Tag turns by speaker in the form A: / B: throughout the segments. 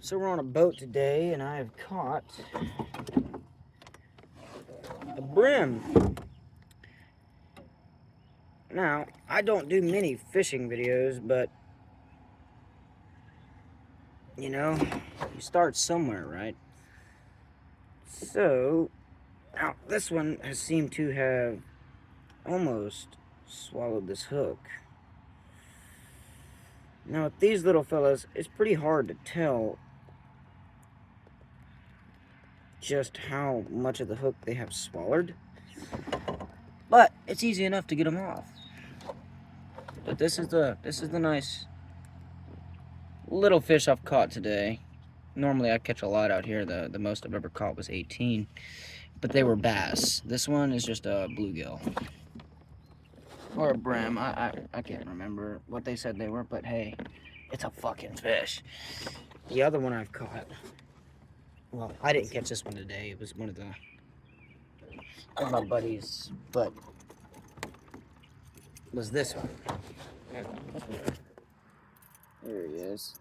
A: So we're on a boat today, and I have caught a brim. Now, I don't do many fishing videos, but, you know, you start somewhere, right? So, now, this one has seemed to have almost swallowed this hook. Now, with these little fellas, it's pretty hard to tell just how much of the hook they have swallowed, but it's easy enough to get them off. But this is the nice little fish I've caught today. Normally I catch a lot out here. The most I've ever caught was 18, but they were bass. This one is just a bluegill or a brim. I can't remember what they said they were, but hey, it's a fucking fish. The other one I've caught, well, I didn't catch this one today. It was one of my buddies, but it was this one. There he is.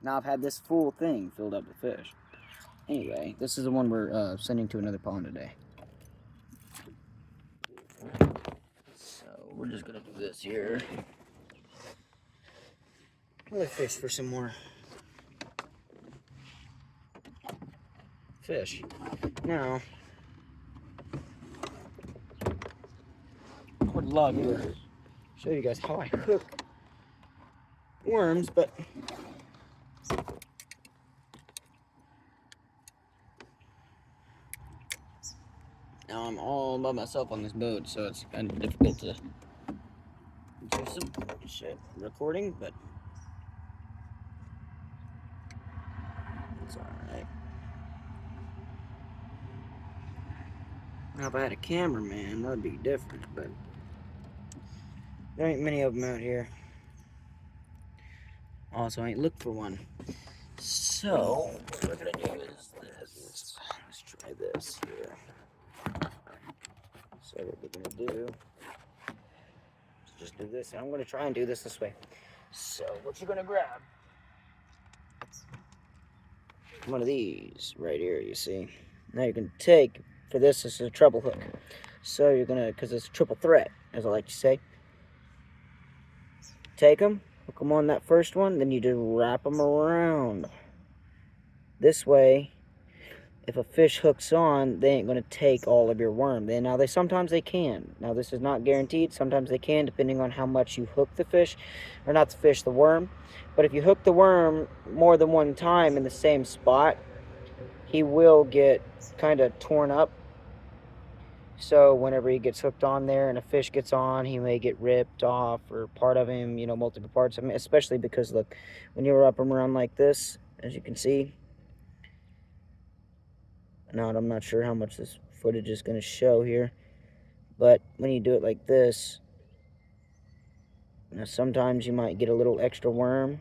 A: Now I've had this full thing filled up with fish. Anyway, this is the one we're sending to another pond today. So we're just gonna do this here. Let's fish for some more fish. Now, I would love to show you guys how I hook worms, but now I'm all by myself on this boat, so it's kind of difficult to do some shit recording, but it's alright. Now if I had a cameraman, that would be different, but there ain't many of them out here. Also, I ain't looked for one. So, what we're gonna do is this. Let's try this here. So what we're gonna do is just do this. I'm gonna try and do this way. So what you're gonna grab? One of these right here, you see. Now you can take, for this is a treble hook. So you're gonna, because it's a triple threat, as I like to say. Take them, hook them on that first one, then you just wrap them around. This way, if a fish hooks on, they ain't going to take all of your worm. Sometimes they can. Now, this is not guaranteed. Sometimes they can, depending on how much you hook the fish. Or not the fish, the worm. But if you hook the worm more than one time in the same spot, he will get kind of torn up. So whenever he gets hooked on there and a fish gets on, he may get ripped off, or part of him, multiple parts. I mean, especially because, look, when you wrap him around like this, as you can see. Now, I'm not sure how much this footage is going to show here, but when you do it like this, now sometimes you might get a little extra worm.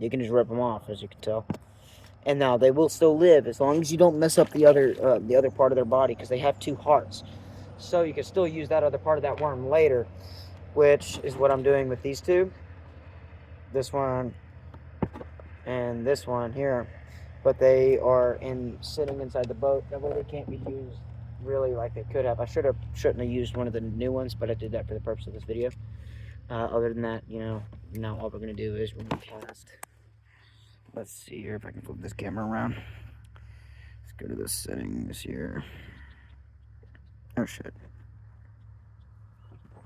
A: You can just rip them off, as you can tell. And now they will still live as long as you don't mess up the other part of their body, because they have two hearts. So you can still use that other part of that worm later, which is what I'm doing with these two. This one and this one here. But they are sitting inside the boat. That way they can't be used really like they could have. I shouldn't have used one of the new ones, but I did that for the purpose of this video. Other than that, now all we're going to do is we're going to cast. Let's see here if I can flip this camera around. Let's go to the settings here. Oh, shit.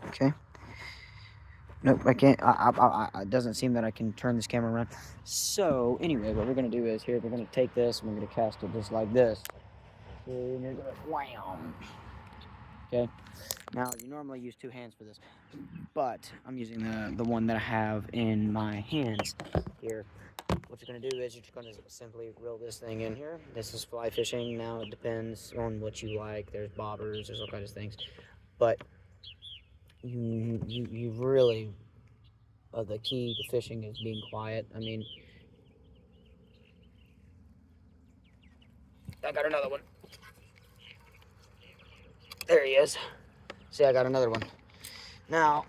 A: Okay. Nope, I can't. It doesn't seem that I can turn this camera around. So, anyway, what we're going to do is here, we're going to take this and we're going to cast it just like this. And you're going to wham. Okay. Now, you normally use two hands for this, but I'm using the one that I have in my hands here. What you're going to do is you're just going to simply reel this thing in here. This is fly fishing. Now, it depends on what you like. There's bobbers, there's all kinds of things. But you really, the key to fishing is being quiet. I mean, I got another one. There he is. See, I got another one. Now,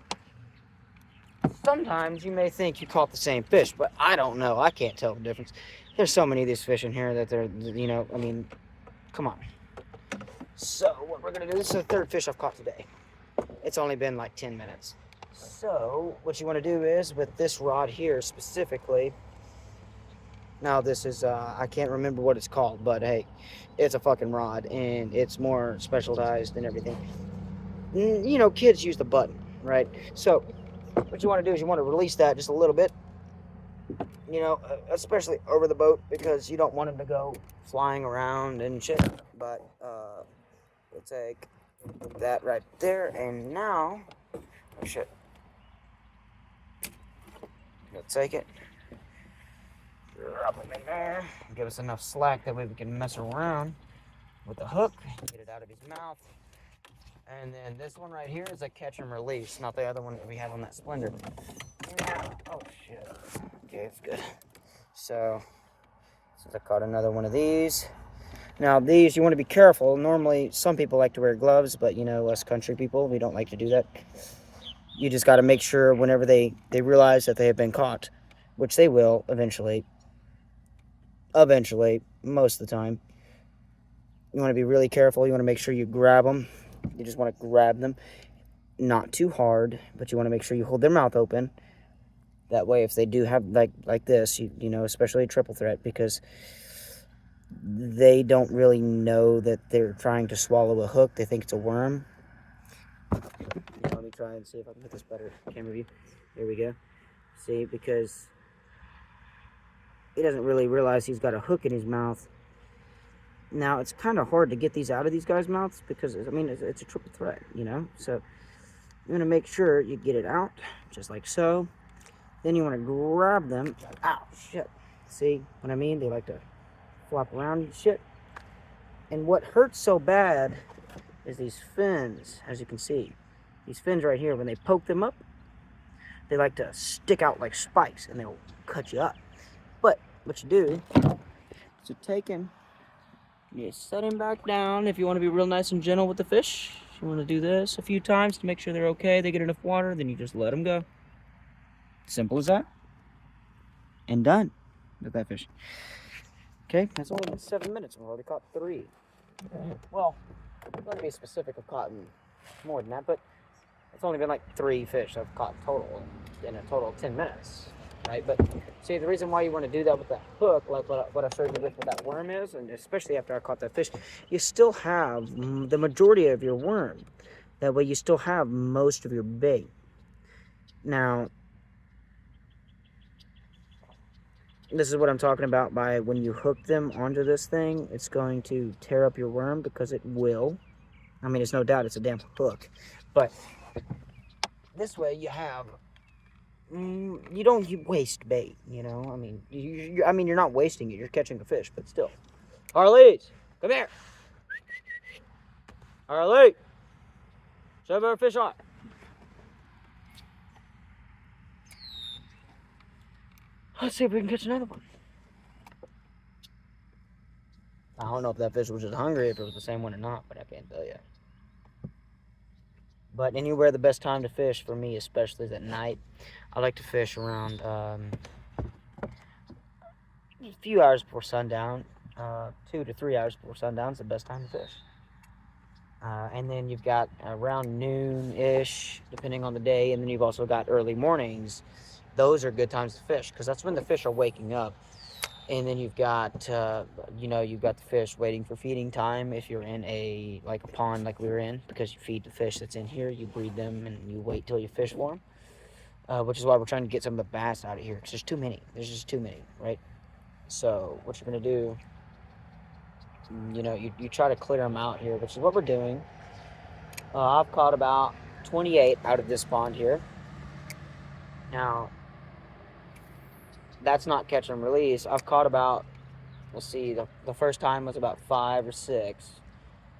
A: sometimes you may think you caught the same fish, but I don't know. I can't tell the difference. There's so many of these fish in here that they're, you know, I mean, come on. So what we're gonna do, this is the third fish I've caught today. It's only been like 10 minutes. So what you want to do is, with this rod here specifically, now this is, I can't remember what it's called, but hey, it's a fucking rod, and it's more specialized and everything. You know, kids use the button, right? So what you want to do is you want to release that just a little bit, you know, especially over the boat, because you don't want them to go flying around and shit. But we'll take that right there, and now, oh shit, we'll take it, drop him in there, give us enough slack that way we can mess around with the hook, get it out of his mouth. And then this one right here is a catch and release, not the other one that we have on that Splendor. Oh shit. Okay, it's good. So, since I caught another one of these. Now these, you want to be careful. Normally, some people like to wear gloves, but you know, us country people, we don't like to do that. You just got to make sure whenever they realize that they have been caught, which they will eventually, most of the time. You want to be really careful. You want to make sure you grab them. You just want to grab them, not too hard, but you want to make sure you hold their mouth open. That way, if they do have like this, you know, especially a triple threat, because they don't really know that they're trying to swallow a hook. They think it's a worm. Let me try and see if I can get this better camera view. There we go. See, because he doesn't really realize he's got a hook in his mouth. Now, it's kind of hard to get these out of these guys' mouths because, I mean, it's a triple threat, you know? So, you're going to make sure you get it out, just like so. Then you want to grab them. Ow, shit. See what I mean? They like to flop around and shit. And what hurts so bad is these fins, as you can see. These fins right here, when they poke them up, they like to stick out like spikes, and they'll cut you up. But what you do is you take him, you set him back down. If you want to be real nice and gentle with the fish, you want to do this a few times to make sure they're okay, they get enough water, then you just let them go. Simple as that. And done with that fish. Okay, that's only been 7 minutes. We've already caught 3. Well, I'm going to be specific, I've caught more than that, but it's only been like 3 fish I've caught total in a total of 10 minutes. Right, but see, the reason why you want to do that with that hook, like what I showed you with what that worm is, and especially after I caught that fish, you still have the majority of your worm. That way you still have most of your bait. Now, this is what I'm talking about by when you hook them onto this thing, it's going to tear up your worm, because it will. I mean, it's no doubt it's a damn hook. But this way you have... you don't waste bait, you know. I mean, you're not wasting it. You're catching a fish, but still. Harleys, come here. Harley, show me our fish on. Let's see if we can catch another one. I don't know if that fish was just hungry, if it was the same one or not, but I can't tell you. But anywhere, the best time to fish for me, especially is at night. I like to fish around a few hours before sundown. 2 to 3 hours before sundown is the best time to fish. And then you've got around noon-ish, depending on the day. And then you've also got early mornings. Those are good times to fish, because that's when the fish are waking up. And then you've got, you've got the fish waiting for feeding time. If you're in a pond like we were in, because you feed the fish that's in here, you breed them and you wait till you fish for them. Which is why we're trying to get some of the bass out of here, because there's too many. There's just too many, right? So what you're going to do, you try to clear them out here, which is what we're doing. I've caught about 28 out of this pond here. Now, that's not catch and release. I've caught about, let's see, the first time was about 5 or 6.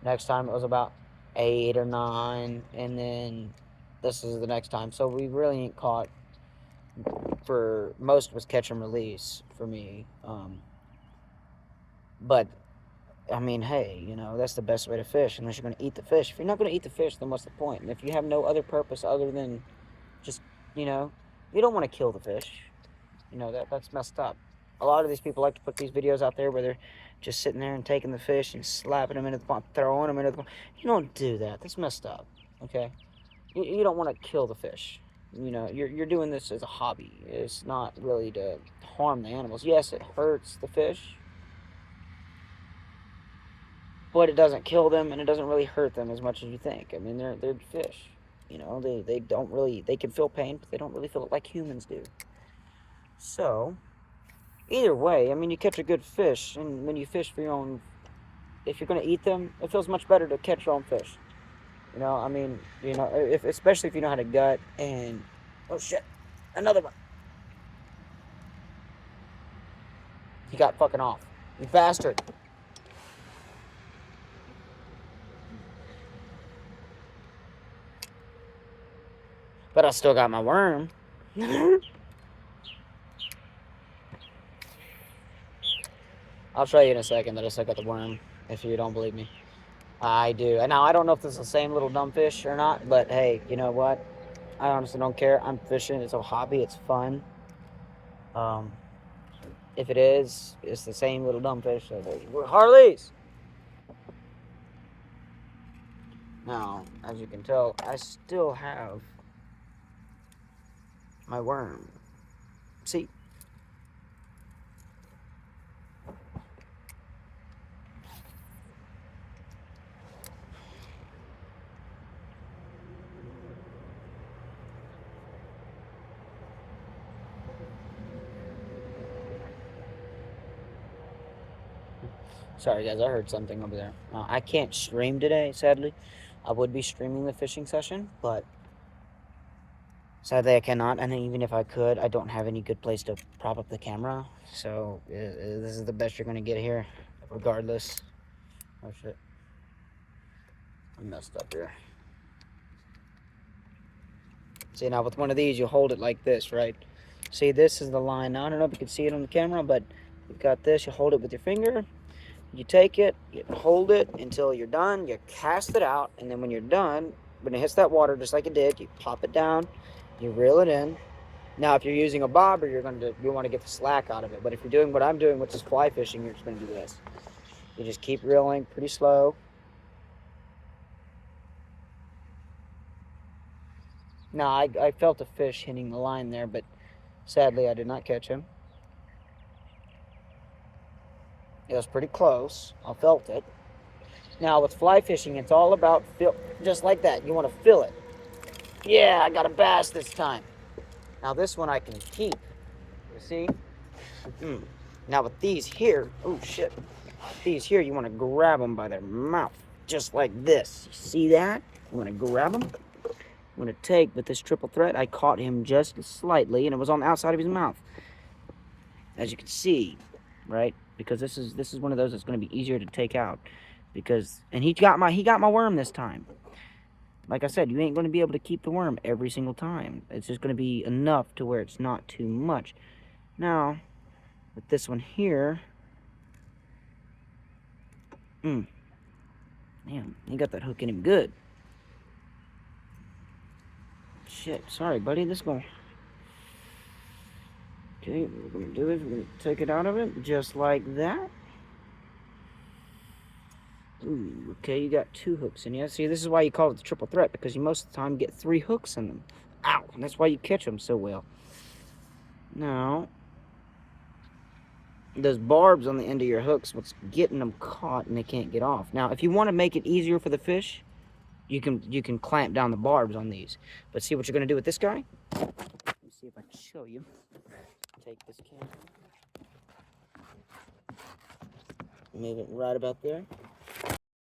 A: Next time it was about 8 or 9. And then this is the next time. So we really ain't caught, for most was catch and release for me. But, I mean, hey, that's the best way to fish, unless you're going to eat the fish. If you're not going to eat the fish, then what's the point? And if you have no other purpose other than just, You don't want to kill the fish. You know, that's messed up. A lot of these people like to put these videos out there where they're just sitting there and taking the fish and slapping them into the pond, throwing them into the pond. You don't do that. That's messed up, okay? You don't want to kill the fish. You know, you're doing this as a hobby. It's not really to harm the animals. Yes, it hurts the fish, but it doesn't kill them, and it doesn't really hurt them as much as you think. I mean, they're fish. You know, they don't really, they can feel pain, but they don't really feel it like humans do. So, either way, I mean, you catch a good fish, and when you fish for your own, if you're going to eat them, it feels much better to catch your own fish. You know, I mean, you know, especially if you know how to gut and, oh shit, another one. He got fucking off. You bastard. But I still got my worm. I'll show you in a second that I still got the worm, if you don't believe me. I do. And now, I don't know if this is the same little dumb fish or not, but hey, you know what? I honestly don't care. I'm fishing. It's a hobby. It's fun. If it is, it's the same little dumb fish. So Harley's! Now, as you can tell, I still have my worm. See? Sorry guys, I heard something over there. I can't stream today, sadly. I would be streaming the fishing session, but sadly I cannot. And even if I could, I don't have any good place to prop up the camera. So this is the best you're going to get here, regardless. Oh shit. I messed up here. See, now with one of these, you hold it like this, right? See, this is the line. Now, I don't know if you can see it on the camera, but you've got this. You hold it with your finger. You take it, you hold it until you're done, you cast it out, and then when you're done, when it hits that water, just like it did, you pop it down, you reel it in. Now, if you're using a bobber, you want to get the slack out of it. But if you're doing what I'm doing, which is fly fishing, you're just going to do this. You just keep reeling pretty slow. Now, I felt a fish hitting the line there, but sadly, I did not catch him. It was pretty close. I felt it. Now, with fly fishing, it's all about just like that. You want to fill it. Yeah, I got a bass this time. Now, this one I can keep. You see? Now, with these here, oh shit. These here, you want to grab them by their mouth. Just like this. You see that? You want to grab them. I'm going to take, with this triple threat, I caught him just slightly, and it was on the outside of his mouth. As you can see, right? Because this is one of those that's going to be easier to take out, and he got my worm this time. Like I said, you ain't going to be able to keep the worm every single time. It's just going to be enough to where it's not too much. Now, with this one here, damn, he got that hook in him good. Shit, sorry, buddy. This going. Okay, what we're going to do is we're going to take it out of it, just like that. Ooh, okay, you got 2 hooks in here. See, this is why you call it the triple threat, because you most of the time get 3 hooks in them. Ow! And that's why you catch them so well. Now, those barbs on the end of your hooks, what's getting them caught and they can't get off. Now, if you want to make it easier for the fish, you can clamp down the barbs on these. But see what you're going to do with this guy? Let me see if I can show you. Take this camera. Move it right about there.